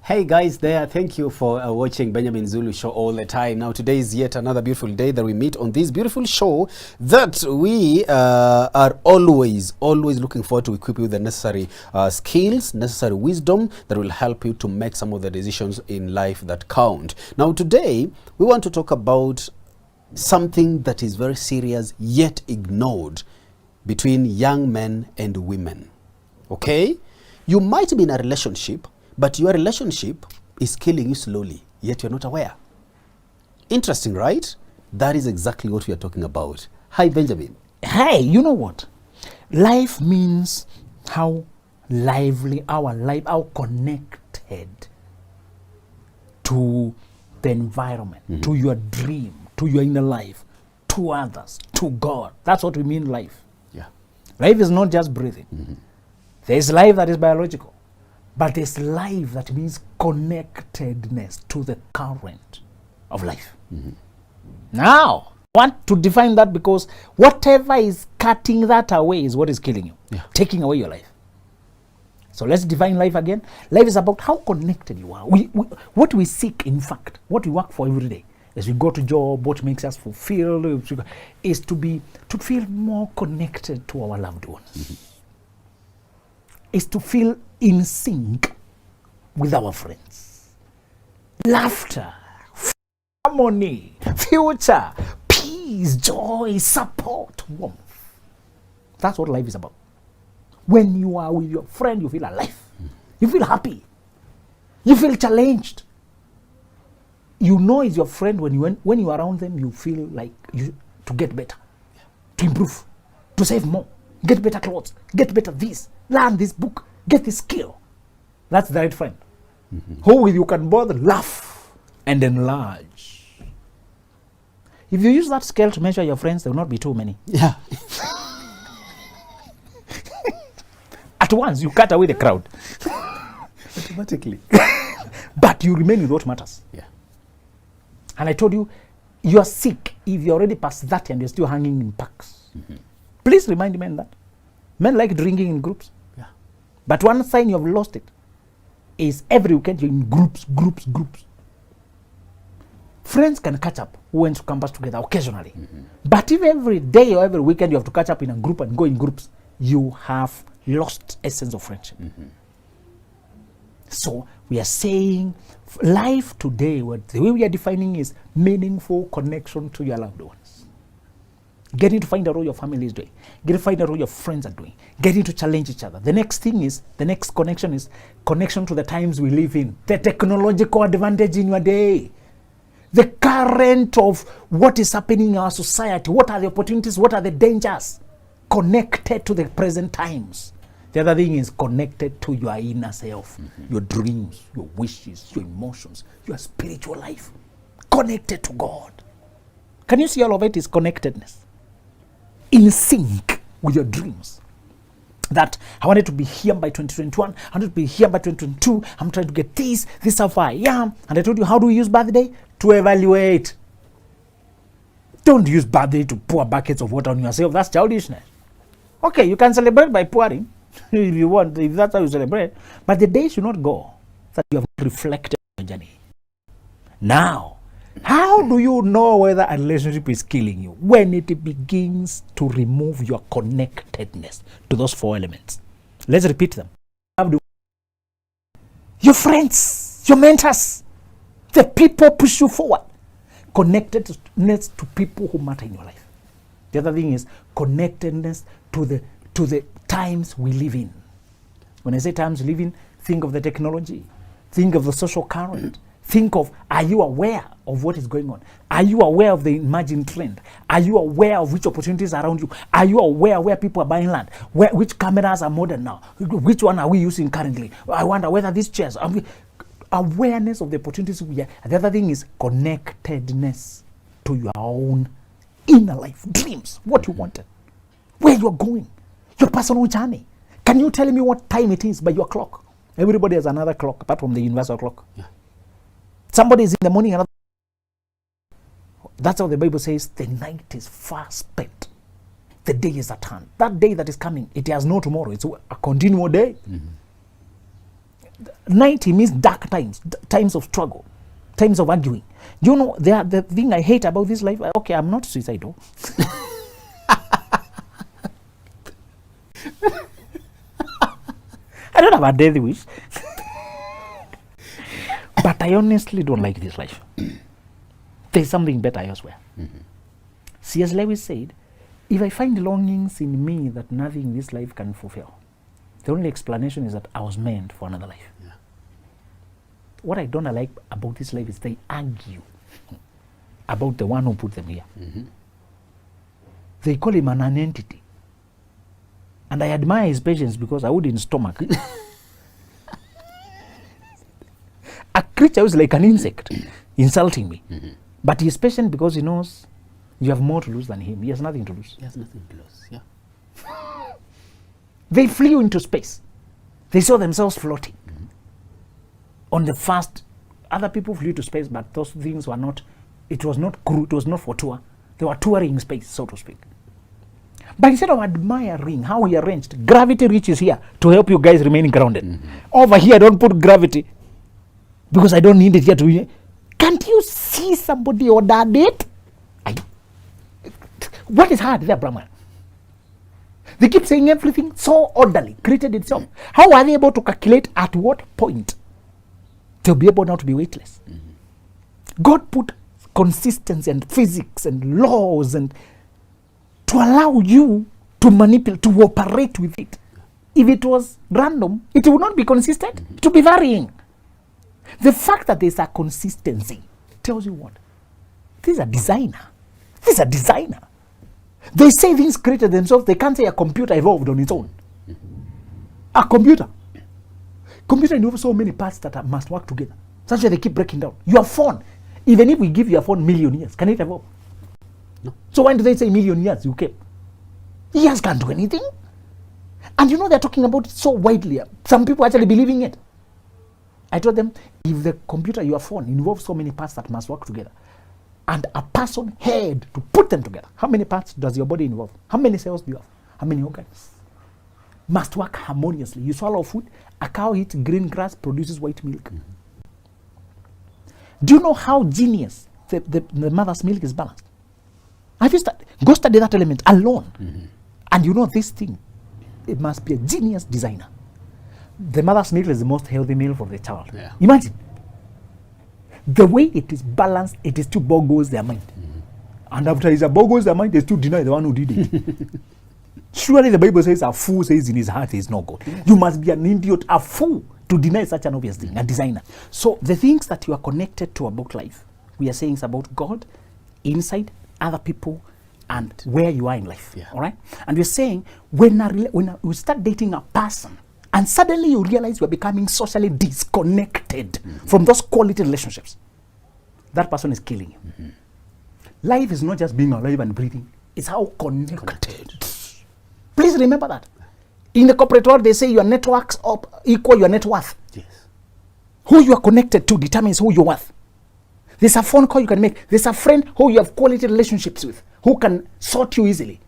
Hey guys there, thank you for watching Benjamin Zulu Show all the time. Now today is yet another beautiful day that we meet on this beautiful show that we are always looking forward to equip you with the necessary skills, necessary wisdom that will help you to make some of the decisions in life that count. Now today we want to talk about something that is very serious yet ignored between young men and women. Okay? You might be in a relationship, but your relationship is killing you slowly, yet you're not aware. Interesting, right? That is exactly what we are talking about. Hi, Benjamin. Hey, you know what? Life means how lively our life, how connected to the environment, to your dream, to your inner life, to others, to God. That's what we mean life. Yeah. Life is not just breathing. There's life that is biological. But there's life that means connectedness to the current of life. Now, I want to define that because whatever is cutting that away is what is killing you, taking away your life. So let's define life again. Life is about how connected you are. What we seek, in fact, what we work for every day, as we go to job, what makes us fulfilled, is to feel more connected to our loved ones. Is to feel in sync with our friends. Laughter, harmony, future, peace, joy, support, warmth. That's what life is about. When you are with your friend, you feel alive. You feel happy. You feel challenged. You know it's your friend when you are around them, you feel like to get better, to improve, to save more, get better clothes, get better this, learn this book, get this skill. That's the right friend. Who with you can both laugh and enlarge. If you use that scale to measure your friends, there will not be too many. Yeah. At once, you cut away the crowd. Automatically. But you remain with what matters. Yeah. And I told you, you are sick if you're already past 30 and you're still hanging in packs. Please remind men that. Men like drinking in groups. But one sign you have lost it is every weekend you're in groups. Friends can catch up who went to campus together occasionally. But if every day or every weekend you have to catch up in a group and go in groups, you have lost essence of friendship. So we are saying life today, the way we are defining is meaningful connection to your loved ones. Getting to find out what your family is doing. Getting to find out what your friends are doing. Getting to challenge each other. The next connection is connection to the times we live in. The technological advantage in your day. The current of what is happening in our society. What are the opportunities? What are the dangers? Connected to the present times. The other thing is connected to your inner self. Your dreams, your wishes, your emotions, your spiritual life. Connected to God. Can you see all of it is connectedness? In sync with your dreams. That I wanted to be here by 2021, I wanted to be here by 2022, I'm trying to get this is how far I am. And I told you, how do we use birthday? To evaluate. Don't use birthday to pour buckets of water on yourself. That's childishness. Okay, you can celebrate by pouring if you want, if that's how you celebrate. But the day should not go that you have reflected on your journey. Now, how do you know whether a relationship is killing you? When it begins to remove your connectedness to those four elements. Let's repeat them. Your friends, your mentors, the people push you forward. Connectedness to people who matter in your life. The other thing is connectedness to the times we live in. When I say times we live in, think of the technology. Think of the social current. Think of, are you aware of what is going on? Are you aware of the emerging trend? Are you aware of which opportunities are around you? Are you aware where people are buying land? Which cameras are modern now? Which one are we using currently? I wonder whether these chairs are awareness of the opportunities we have. The other thing is connectedness to your own inner life, dreams, what you wanted, where you're going, your personal journey. Can you tell me what time it is by your clock? Everybody has another clock apart from the universal clock. Somebody is in the morning, another. That's how the Bible says the night is far spent. The day is at hand. That day that is coming, it has no tomorrow. It's a continual day. 90 means dark times, times of struggle, times of arguing. You know, the thing I hate about this life, okay, I'm not suicidal. I don't have a death wish. But I honestly don't like this life. There's something better elsewhere. C.S. Lewis said, if I find longings in me that nothing in this life can fulfill, the only explanation is that I was meant for another life. Yeah. What I don't like about this life is they argue about the one who put them here. They call him an entity. And I admire his patience because I wouldn't stomach. A creature who's like an insect insulting me. But he's patient because he knows you have more to lose than him. He has nothing to lose. He has nothing to lose, yeah. They flew into space. They saw themselves floating. On the first, other people flew to space, but those things were not, it was not crew, it was not for tour. They were touring space, so to speak. But instead of admiring how he arranged, gravity reaches here to help you guys remain grounded. Over here, don't put gravity because I don't need it here to. Can't you see somebody ordered it? What is hard there, Brahman? They keep saying everything so orderly, created itself. How are they able to calculate at what point they'll be able now to be weightless? God put consistency and physics and laws and to allow you to manipulate, to operate with it. If it was random, it would not be consistent. It would be varying. The fact that there's a consistency tells you what? This is a designer. This is a designer. They say things created themselves. They can't say a computer evolved on its own. A computer involves so many parts that must work together. Such that they keep breaking down. Your phone, even if we give your phone 1,000,000 years, can it evolve? No. So why do they say 1,000,000 years you came? Years can't do anything. And you know they're talking about it so widely. Some people actually believing it. I told them, if the computer, your phone, involves so many parts that must work together, and a person had to put them together, how many parts does your body involve? How many cells do you have? How many organs? Must work harmoniously. You swallow food, a cow eats green grass, produces white milk. Do you know how genius the mother's milk is balanced? Have you go study that element alone. And you know this thing, it must be a genius designer. The mother's milk is the most healthy meal for the child. Yeah. Imagine. The way it is balanced, it is still boggles their mind. And after it boggles their mind, they still deny the one who did it. Surely the Bible says a fool says in his heart is no God. You must be an idiot, a fool, to deny such an obvious thing, a designer. So the things that you are connected to about life, we are saying is about God, inside, other people, and where you are in life. Yeah. All right? And we're saying when you start dating a person, and suddenly you realize you're becoming socially disconnected from those quality relationships, that person is killing you. Life is not just being alive and breathing, it's how connected. Please remember that. In the corporate world, they say your networks equal your net worth. Yes. Who you are connected to determines who you're worth. There's a phone call you can make. There's a friend who you have quality relationships with, who can sort you easily.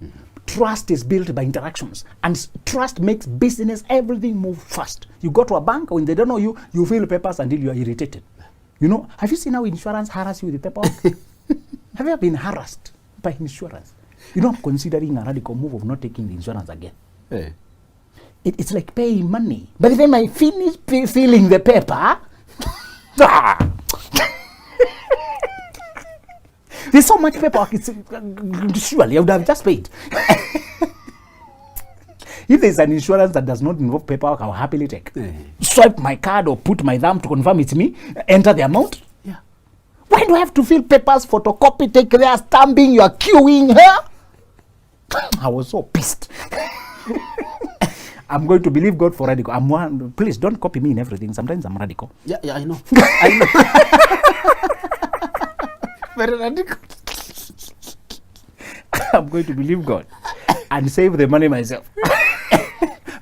Trust is built by interactions, and trust makes business, everything move fast. You go to a bank, when they don't know you, you fill papers until you are irritated. You know, have you seen how insurance harass you with the paperwork? Have you ever been harassed by insurance? You know, I'm considering a radical move of not taking the insurance again. Hey. It's like paying money. By the time I finish filling the paper, there's so much paperwork, surely I would have just paid. If there's an insurance that does not involve paperwork, I'll happily take. Swipe my card or put my thumb to confirm it's me, enter the amount. Yeah. Why do I have to fill papers, photocopy, take there, stamping, you are queuing here? I was so pissed. I'm going to believe God for radical. Please don't copy me in everything. Sometimes I'm radical. Yeah, I know. I know. Very radical. I'm going to believe God and save the money myself.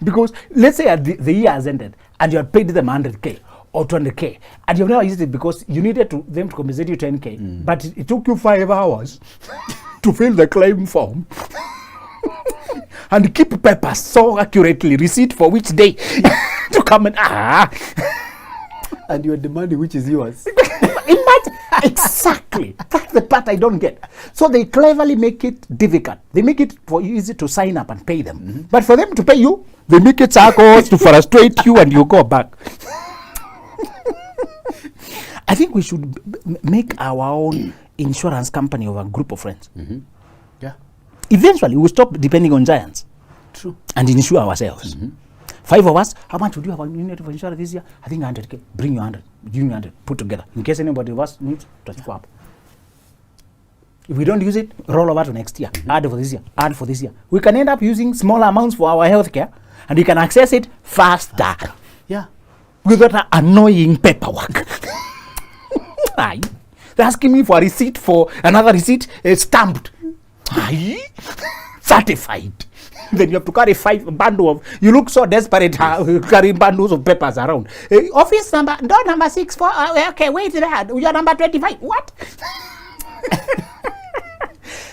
Because let's say the year has ended and you have paid them 100K or 200K and you've never used it because you needed them to compensate you 10K, but it took you 5 hours to fill the claim form and keep papers so accurately, receipt for which day. to come and And you're demanding which is yours. Imagine, exactly. That's the part I don't get. So they cleverly make it difficult. They make it for you easy to sign up and pay them. But for them to pay you, they make it circles to frustrate you and you go back. I think we should make our own insurance company of a group of friends. Yeah. Eventually, we'll stop depending on giants. True. And insure ourselves. 5 of us, how much would you have a unit of insurance this year? I think 100K. Bring your 100. Give me 100. Put together. In case anybody of us needs to swap. If we don't use it, roll over to next year. Add for this year. Add for this year. We can end up using small amounts for our healthcare, and we can access it faster. Yeah. Without that annoying paperwork. Aye. They're asking me for a receipt for another receipt stamped. Aye. Certified. Then you have to carry 5 bundle of. You look so desperate carrying bundles of papers around. Office number, door number 64. Okay, wait there. You're number 25. What?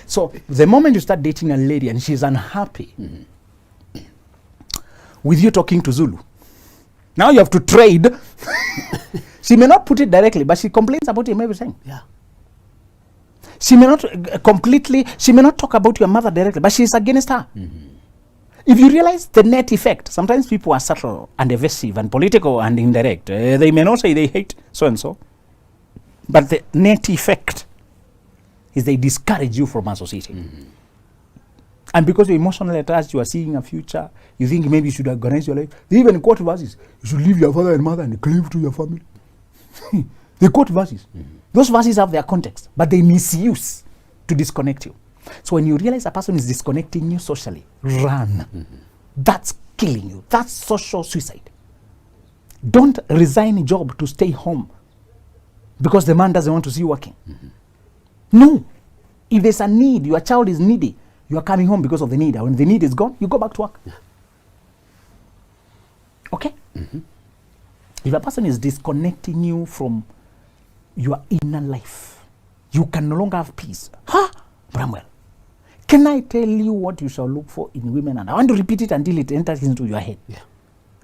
So the moment you start dating a lady and she's unhappy with you talking to Zulu, now you have to trade. She may not put it directly, but she complains about him everything. Yeah. She may not she may not talk about your mother directly, but she's against her. If you realize the net effect, sometimes people are subtle and evasive and political and indirect. They may not say they hate so-and-so, but the net effect is they discourage you from associating. And because you're emotionally attached, you are seeing a future, you think maybe you should organize your life. They even quote verses. You should leave your father and mother and cleave to your family. They quote verses. Those verses have their context, but they misuse to disconnect you. So when you realize a person is disconnecting you socially, run. That's killing you. That's social suicide. Don't resign a job to stay home because the man doesn't want to see you working. No. If there's a need, your child is needy, you are coming home because of the need. And when the need is gone, you go back to work. Okay? If a person is disconnecting you from your inner life, you can no longer have peace. Bramwell, can I tell you what you shall look for in women? And I want to repeat it until it enters into your head. Yeah.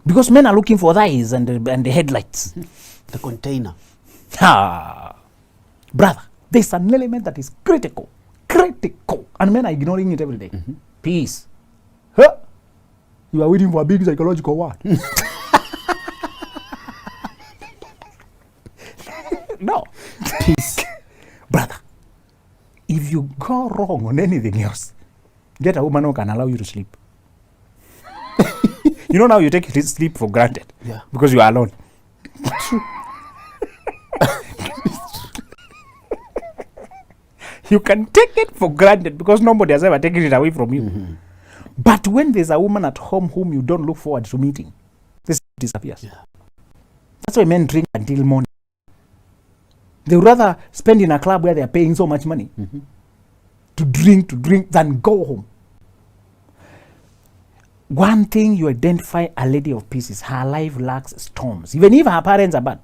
Because men are looking for the eyes and the headlights. The container. Brother, there's an element that is critical. And men are ignoring it every day. Peace. You are waiting for a big psychological word. No. Peace. Brother, if you go wrong on anything else, get a woman who can allow you to sleep. You know now you take sleep for granted. Yeah. Because you are alone. You can take it for granted because nobody has ever taken it away from you. But when there's a woman at home whom you don't look forward to meeting, this disappears. Yeah. That's why men drink until morning. They would rather spend in a club where they are paying so much money to drink than go home. One thing you identify a lady of peace is her life lacks storms. Even if her parents are bad.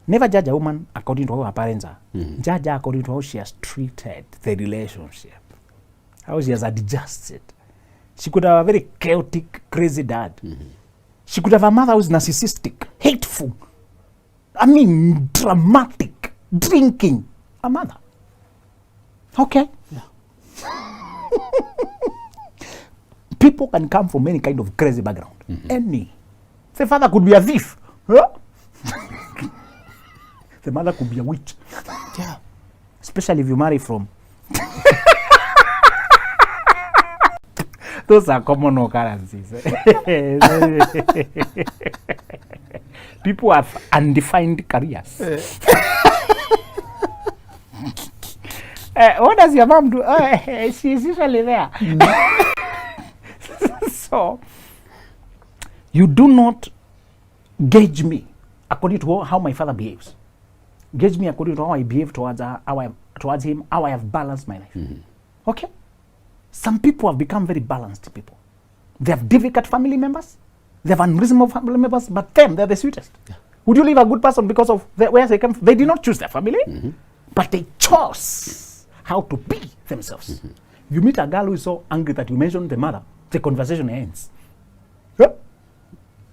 Never judge a woman according to how her parents are. Judge her according to how she has treated the relationship. How she has adjusted. She could have a very chaotic, crazy dad. She could have a mother who's narcissistic, hateful. I mean, dramatic, drinking. A mother. Okay. Yeah. People can come from any kind of crazy background. Any. The father could be a thief. The mother could be a witch. Yeah. Especially if you marry from. Those are common occurrences. People have undefined careers. What does your mom do? She's usually there. So, you do not gauge me according to how my father behaves. Gauge me according to how I behave towards her, towards him, how I have balanced my life. Okay? Some people have become very balanced people. They have difficult family members. They have unreasonable family members, but they're the sweetest. Yeah. Would you leave a good person because of where they come from? They did not choose their family, but they chose how to be themselves. You meet a girl who is so angry that you mention the mother, the conversation ends. Yeah?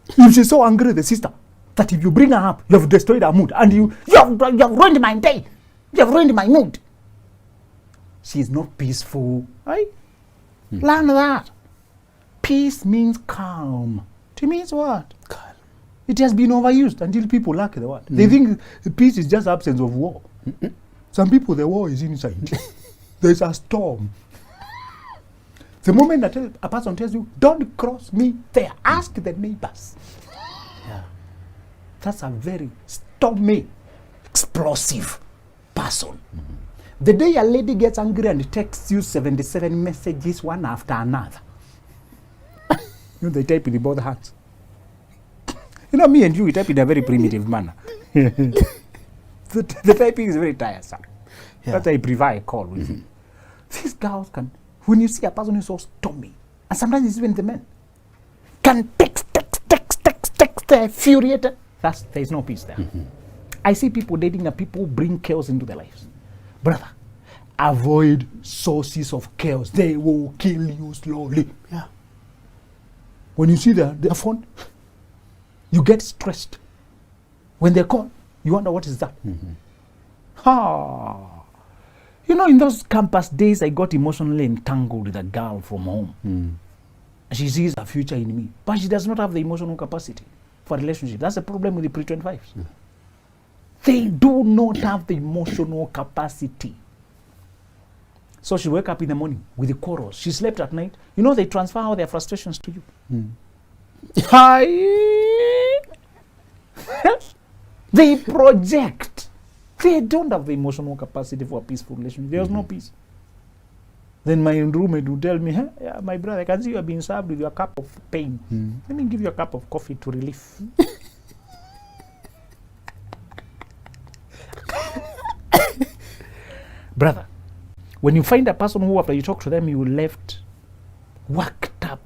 If she's so angry, the sister, that if you bring her up, you have destroyed her mood, and you have ruined my day, you have ruined my mood. She is not peaceful, right? Learn that. Peace means calm. It means what? Calm. It has been overused until people lack the word. They think peace is just absence of war. Some people, the war is inside. There's a storm. The moment that a person tells you, don't cross me there, ask the neighbors. Yeah. That's a very stormy, explosive person. The day a lady gets angry and texts you 77 messages one after another, you know, they type in both hands. You know, me and you, we type in a very primitive manner. The typing is very tiresome. Yeah. That's why I prefer a call with you. These girls can, when you see a person who is so stormy, and sometimes it's even the men, can text, they're infuriated. There is no peace there. I see people dating and people bring chaos into their lives. Brother, avoid sources of chaos. They will kill you slowly. Yeah. When you see their phone, you get stressed. When they call, you wonder what is that. You know, in those campus days, I got emotionally entangled with a girl from home. She sees a future in me, but she does not have the emotional capacity for a relationship. That's the problem with the pre-25s. They do not have the emotional capacity. So she wake up in the morning with the quarrels. She slept at night. You know, they transfer all their frustrations to you. They project. They don't have the emotional capacity for a peaceful relationship. There's no peace. Then my roommate would tell me, hey, yeah, my brother, I can see you are being served with your cup of pain. Let me give you a cup of coffee to relief. Brother, when you find a person who, after you talk to them, you left worked up,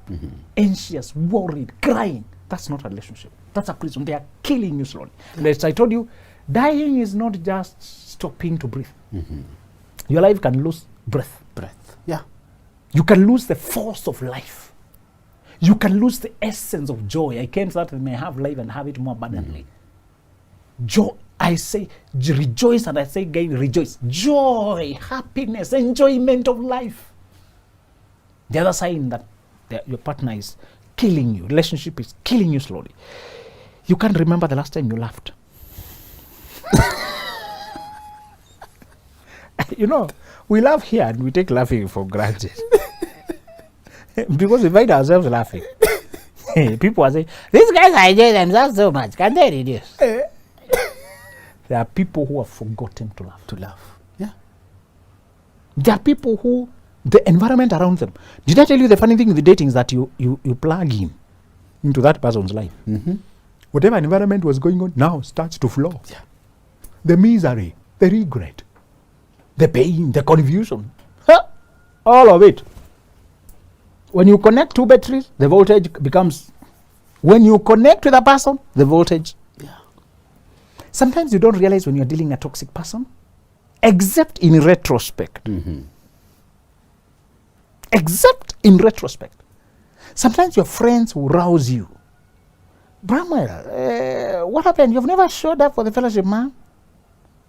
anxious, worried, crying, that's not a relationship. That's a prison. They are killing you slowly. As I told you, dying is not just stopping to breathe. Your life can lose breath. Yeah. You can lose the force of life. You can lose the essence of joy. I came so that I may have life and have it more abundantly. Joy. I say rejoice, and I say again rejoice. Joy, happiness, enjoyment of life. The other sign that your partner is killing you, relationship is killing you slowly. You can't remember the last time you laughed. You know, we laugh here and we take laughing for granted. Because we find ourselves laughing. People are saying, these guys are enjoying themselves so much. Can they reduce? There are people who have forgotten to laugh. Yeah. There are people who, the environment around them. Did I tell you the funny thing with the dating is that you plug in into that person's life. Whatever environment was going on now starts to flow. Yeah. The misery, the regret, the pain, the confusion, all of it. When you connect two batteries, the voltage becomes, when you connect with a person, the voltage. Yeah. Sometimes you don't realize when you're dealing with a toxic person, except in retrospect. Except in retrospect. Sometimes your friends will rouse you. Bramwell, what happened? You've never showed up for the fellowship, man?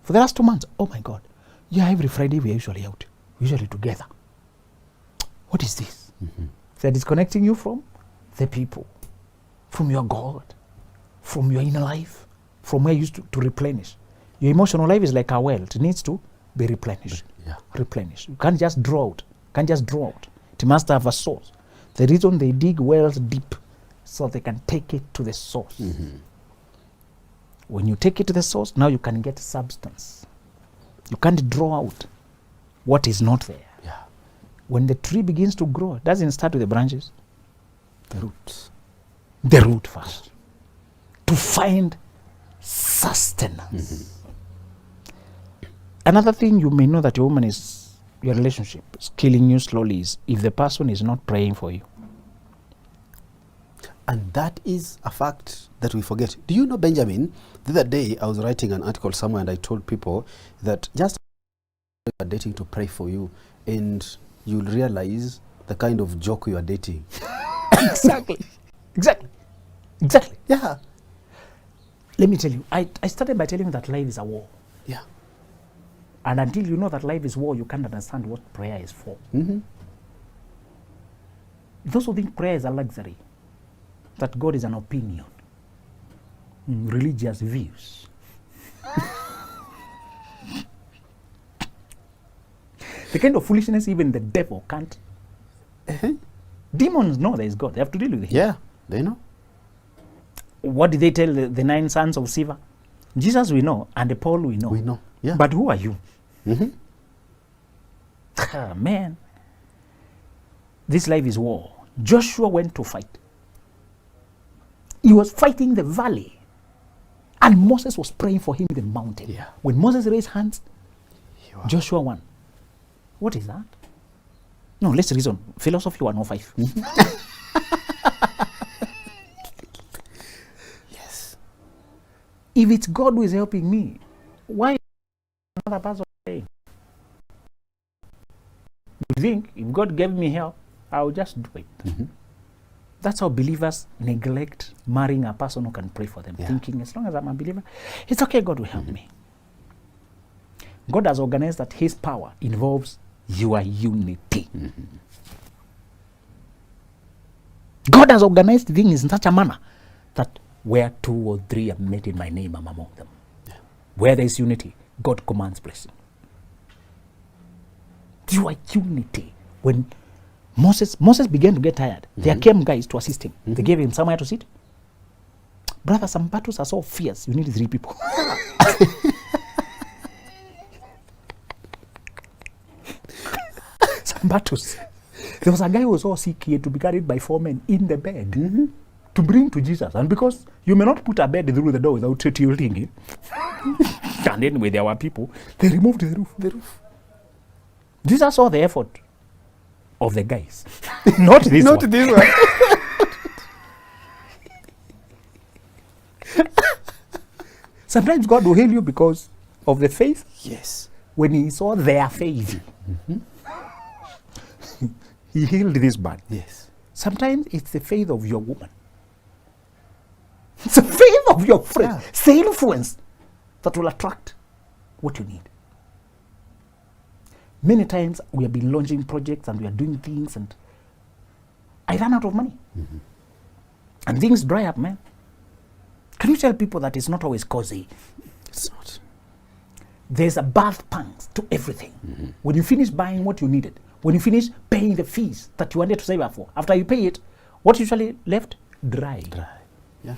For the last 2 months. Oh my God. Yeah, every Friday we're usually out. We're usually together. What is this? They're disconnecting you from the people, from your God, from your inner life, from where you used to replenish. Your emotional life is like a well. It needs to be replenished. Yeah. Replenished. You can't just draw out. It must have a source. The reason they dig wells deep, so they can take it to the source. When you take it to the source, now you can get substance. You can't draw out what is not there. Yeah. When the tree begins to grow, it doesn't start with the branches. The roots. The root first. To find sustenance. Another thing you may know that your woman is, your relationship is killing you slowly is if the person is not praying for you. And that is a fact that we forget. Do you know, Benjamin, the other day I was writing an article somewhere and I told people that just dating to pray for you and you'll realize the kind of joke you are dating. Exactly. Exactly. Yeah. Let me tell you, I started by telling you that life is a war. Yeah. And until you know that life is war, you can't understand what prayer is for. Mm-hmm. Those who think prayer is a luxury, that God is an opinion, religious views. The kind of foolishness even the devil can't. Demons know there is God. They have to deal with him. Yeah, they know. What did they tell the 9 sons of Siva? Jesus we know, and Paul we know. We know. Yeah. But who are you? Mm-hmm. Man, this life is war. Joshua went to fight. He was fighting the valley. And Moses was praying for him in the mountain. Yeah. When Moses raised hands, Joshua won. What is that? No, let's reason. Philosophy 105. Yes. If it's God who is helping me, why another person saying? You think if God gave me help, I'll just do it. Mm-hmm. That's how believers neglect marrying a person who can pray for them, Yeah. thinking as long as I'm a believer, it's okay, God will help me. God has organized that his power involves your unity. Mm-hmm. God has organized things in such a manner that where 2 or 3 are met in my name, I'm among them. Yeah. Where there is unity, God commands blessing. Your unity. When Moses began to get tired, there came guys to assist him. They gave him somewhere to sit. Brother, some battles are so fierce, you need 3 people. Some battles. There was a guy who was so sick, he had to be carried by 4 men in the bed to bring to Jesus. And because you may not put a bed through the door without tilting it, and anyway, there were people, they removed the roof. Jesus saw the effort of the guys. Not this Not one. this one. Sometimes God will heal you because of the faith. Yes. When he saw their faith, he healed this man. Yes. Sometimes it's the faith of your woman. It's the faith of your friend. Yeah. It's the influence that will attract what you need. Many times we have been launching projects and we are doing things and I ran out of money. And things dry up, man. Can you tell people that it's not always cozy? It's not. There's a birth pangs to everything. When you finish buying what you needed, when you finish paying the fees that you wanted to save up for, after you pay it, what usually left? Dry. Dry. Yeah.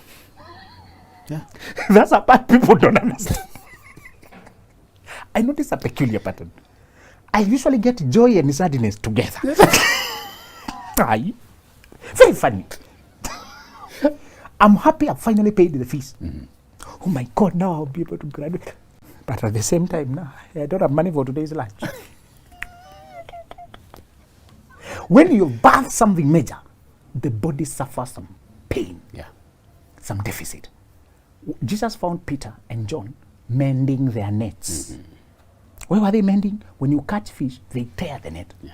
Yeah. That's a part people don't understand. I notice a peculiar pattern. I usually get joy and sadness together. Aye. Very funny. I'm happy I've finally paid the fees. Oh my God, now I'll be able to graduate. But at the same time, now I don't have money for today's lunch. When you birth something major, the body suffers some pain, Yeah. some deficit. Jesus found Peter and John mending their nets. Where were they mending? When you catch fish, they tear the net. Yeah.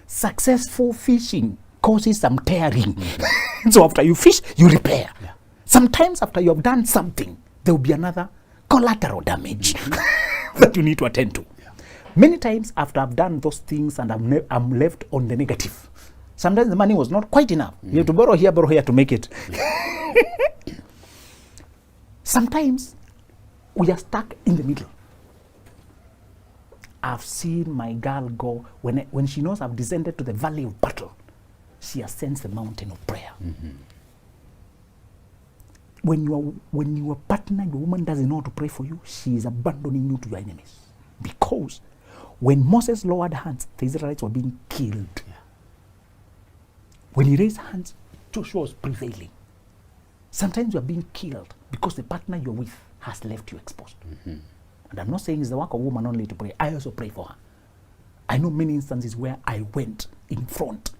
Successful fishing causes some tearing. So after you fish, you repair. Yeah. Sometimes after you have done something, there will be another collateral damage that you need to attend to. Yeah. Many times after I've done those things and I'm left on the negative, sometimes the money was not quite enough. You have to borrow here to make it. Sometimes we are stuck in the middle. I've seen my girl go, when she knows I've descended to the valley of battle, she ascends the mountain of prayer. When your partner, your woman doesn't know how to pray for you, she is abandoning you to your enemies. Because when Moses lowered hands, the Israelites were being killed. Yeah. When he raised hands, Joshua was prevailing. Sometimes you are being killed because the partner you're with has left you exposed. And I'm not saying it's the work of woman only to pray. I also pray for her. I know many instances where I went in front,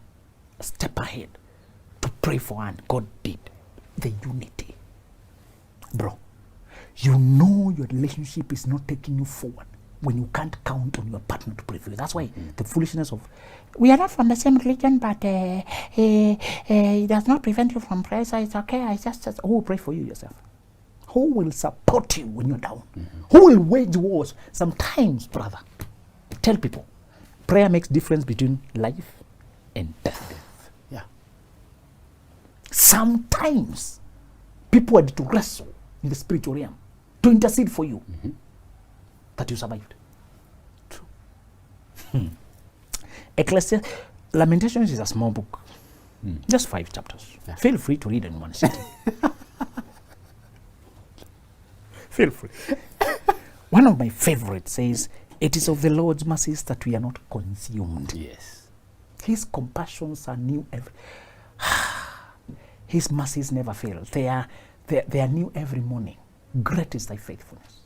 a step ahead, to pray for her, and God did. The unity. Bro, you know your relationship is not taking you forward. when you can't count on your partner to pray for you. That's why the foolishness of, we are not from the same religion, but it does not prevent you from prayer, so it's okay. I just who will pray for you yourself? Who will support you when you're down? Who will wage wars? Sometimes, brother, tell people, prayer makes difference between life and death. Yeah. Sometimes people had to wrestle in the spiritual realm to intercede for you that you survived. True. Lamentations is a small book, just 5 chapters. Yeah. Feel free to read in one sitting. Feel free. One of my favorites says, "It is of the Lord's mercies that we are not consumed." Yes. His compassions are new every. His mercies never fail. They are new every morning. Great is thy faithfulness.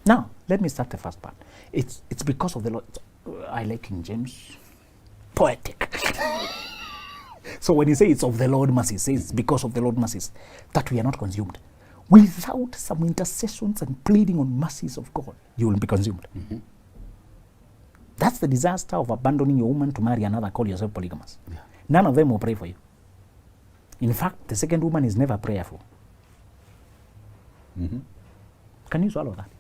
Now, let me start the first part. It's because of the Lord. I like King James. Poetic. So when he says it's of the Lord mercies, he says it's because of the Lord mercies that we are not consumed. Without some intercessions and pleading on mercies of God, you will be consumed. That's the disaster of abandoning your woman to marry another, call yourself polygamous. Yeah. None of them will pray for you. In fact, the second woman is never prayerful. Can you swallow that?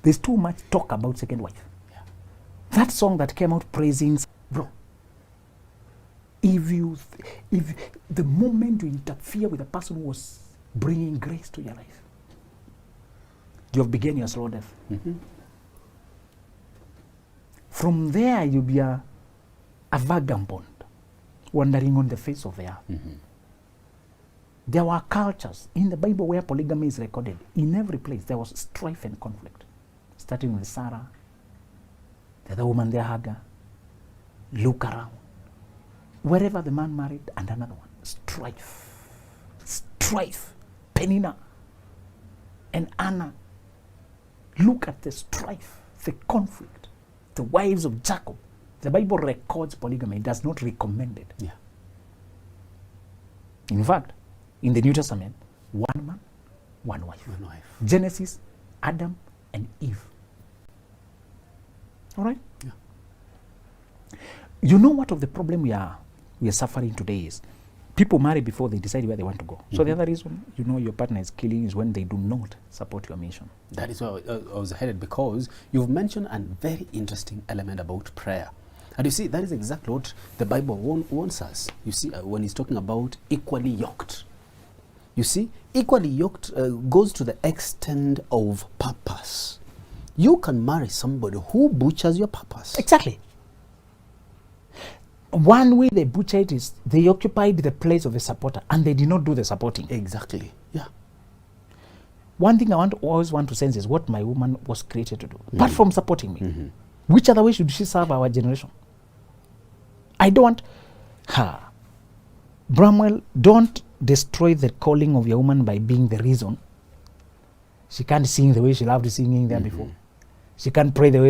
There's too much talk about second wife. Yeah. That song that came out praising, bro, if the moment you interfere with a person who was bringing grace to your life, you have begun your slow death. From there, you'll be a vagabond wandering on the face of the earth. There were cultures in the Bible where polygamy is recorded. In every place, there was strife and conflict. Starting with Sarah, the other woman there, Hagar. Look around. Wherever the man married, and another one. Strife. Strife. Penina and Anna. Look at the strife, the conflict. The wives of Jacob. The Bible records polygamy. It does not recommend it. Yeah. In fact, in the New Testament, one man, one wife. One wife. Genesis, Adam, and Eve. All right? Yeah. You know what of the problem we are suffering today is people marry before they decide where they want to go. So the other reason you know your partner is killing is when they do not support your mission. That is where I was headed, because you've mentioned a very interesting element about prayer. And you see, that is exactly what the Bible wants us. You see, when he's talking about equally yoked. You see, equally yoked goes to the extent of purpose. You can marry somebody who butchers your purpose. Exactly. One way they butcher it is they occupied the place of a supporter and they did not do the supporting. Exactly. Yeah. One thing I always want to sense is what my woman was created to do. Apart from supporting me, which other way should she serve our generation? I don't want her. Bramwell, don't destroy the calling of your woman by being the reason she can't sing the way she loved singing there before. She can't pray the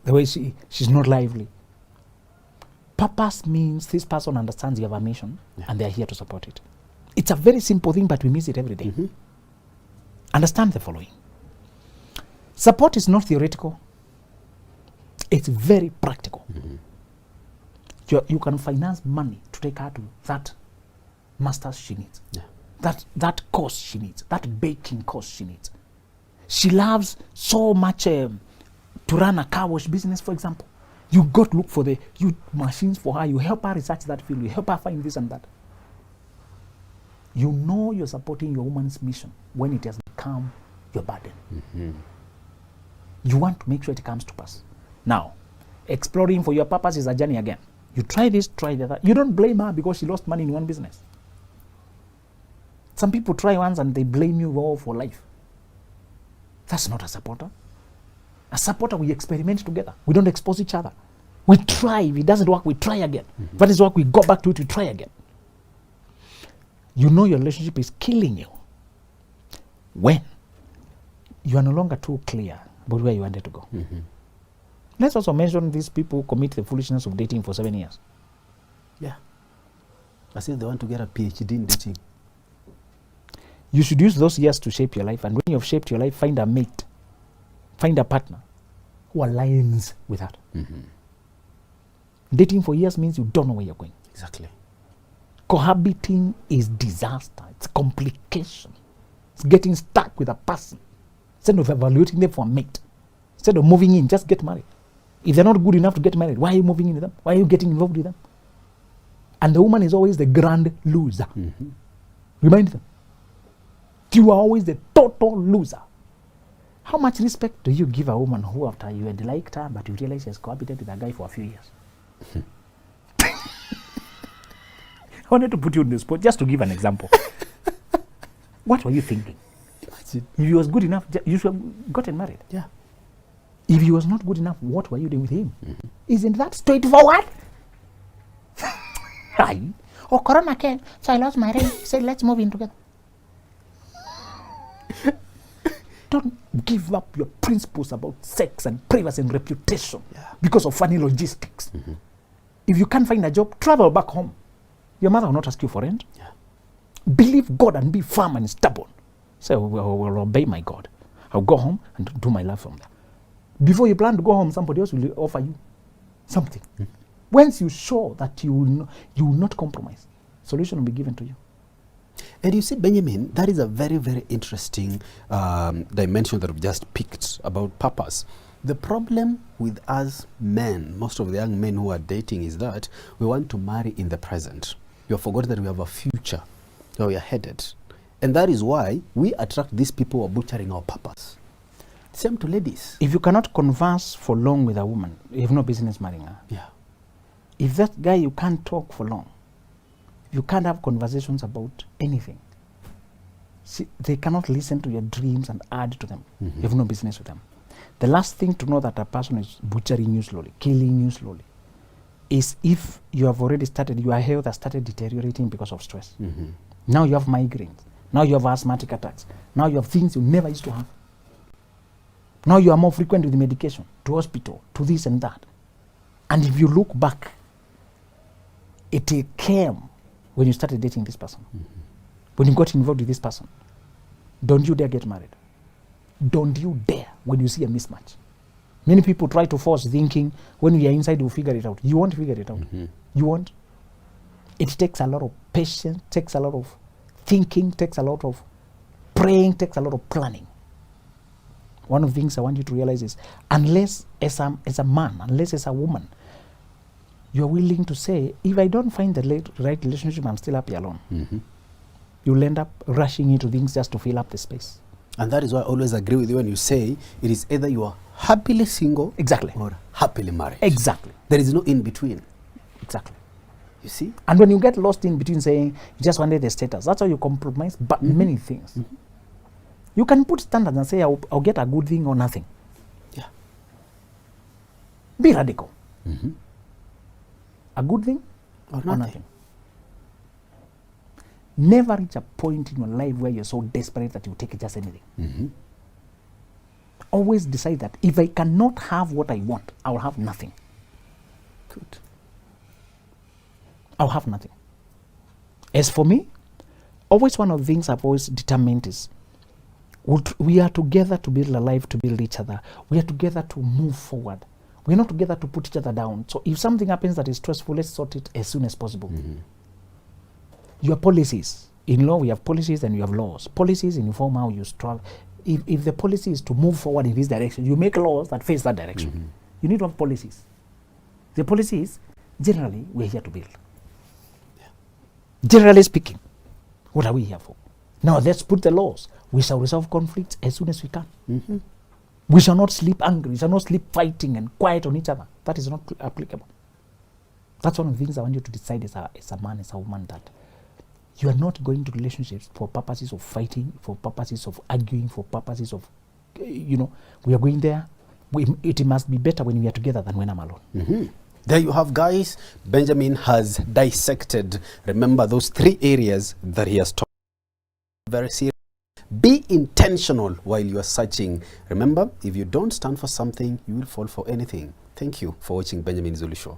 way she's not lively. Purpose means this person understands you have a mission and they're here to support it. It's a very simple thing, but we miss it every day. Understand the following. Support is not theoretical. It's very practical. You can finance money to take her to that master's she needs. That course she needs. That baking course she needs. She loves so much to run a car wash business, for example. You go to look for the machines for her. You help her research that field. You help her find this and that. You know you're supporting your woman's mission when it has become your burden. You want to make sure it comes to pass. Now, exploring for your purpose is a journey again. You try this, try the other. You don't blame her because she lost money in one business. Some people try once and they blame you all for life. That's not a supporter. A supporter, we experiment together. We don't expose each other. We try. If it doesn't work, we try again. If that is work, we go back to it, we try again. You know your relationship is killing you when you are no longer too clear about where you wanted to go. Let's also mention these people who commit the foolishness of dating for 7 years. Yeah. As if they want to get a PhD in dating. You should use those years to shape your life. And when you have shaped your life, find a mate find a partner who aligns with that. Dating for years means you don't know where you're going. Exactly. Cohabiting is disaster. It's complication. It's getting stuck with a person. Instead of evaluating them for a mate. Instead of moving in, just get married. If they're not good enough to get married, why are you moving in with them? Why are you getting involved with them? And the woman is always the grand loser. Remind them. You are always the total loser. How much respect do you give a woman who, after you had liked her, but you realize she has cohabited with a guy for a few years? I wanted to put you on the spot just to give an example. What were you thinking? Imagine. If he was good enough, you should have gotten married. Yeah. If he was not good enough, what were you doing with him? Isn't that straightforward? Oh, Corona came, so I lost my ring. He said, let's move in together. Don't give up your principles about sex and privacy and reputation because of funny logistics. If you can't find a job, travel back home. Your mother will not ask you for rent. Yeah. Believe God and be firm and stubborn. Say, will obey my God. I'll go home and do my life from there. Before you plan to go home, somebody else will offer you something. Once you show that you will not compromise, solution will be given to you. And you see, Benjamin, that is a very, very interesting dimension that we've just picked about purpose. The problem with us men, most of the young men who are dating, is that we want to marry in the present. You have forgotten that we have a future where we are headed. And that is why we attract these people who are butchering our purpose. Same to ladies. If you cannot converse for long with a woman, you have no business marrying her. Yeah. If that guy you can't talk for long, you can't have conversations about anything. See, they cannot listen to your dreams and add to them. You have no business with them. The last thing to know that a person is butchering you slowly, killing you slowly, is if you have already started, your health has started deteriorating because of stress. Now you have migraines. Now you have asthmatic attacks. Now you have things you never used to have. Now you are more frequent with the medication, to hospital, to this and that. And if you look back, it came when you started dating this person. When you got involved with this person. Don't you dare get married. Don't you dare when you see a mismatch. Many people try to force thinking, when we are inside, we'll figure it out. You won't figure it out. You won't. It takes a lot of patience, takes a lot of thinking, takes a lot of praying, takes a lot of planning. One of the things I want you to realize is, unless as a man, unless as a woman, you're willing to say, if I don't find the right relationship, I'm still happy alone. You'll end up rushing into things just to fill up the space. And that is why I always agree with you when you say it is either you are happily single or happily married. Exactly. There is no in between. Exactly. You see? And when you get lost in between saying you just wanted the status, that's how you compromise but many things. You can put standards and say I'll get a good thing or nothing. Yeah. Be radical. A good thing or nothing. Never reach a point in your life where you're so desperate that you take just anything. Always decide that if I cannot have what I want, I'll have nothing. Good. I'll have nothing. As for me, always one of the things I've always determined is we are together to build a life, to build each other. We are together to move forward. We're not together to put each other down. So if something happens that is stressful, let's sort it as soon as possible. Your policies. In law, we have policies and you have laws. Policies inform how you strive. If the policy is to move forward in this direction, you make laws that face that direction. You need to have policies. The policies, generally, we're here to build. Generally speaking, what are we here for? Now let's put the laws. We shall resolve conflicts as soon as we can. We shall not sleep angry. We shall not sleep fighting and quiet on each other. That is not applicable. That's one of the things I want you to decide as a man, as a woman, that you are not going to relationships for purposes of fighting, for purposes of arguing, for purposes of, we are going there. It must be better when we are together than when I'm alone. There you have, guys. Benjamin has dissected, remember, those 3 areas that he has talked about. Very serious. Be intentional while you are searching. Remember, if you don't stand for something, you will fall for anything. Thank you for watching Benjamin Zulu Show.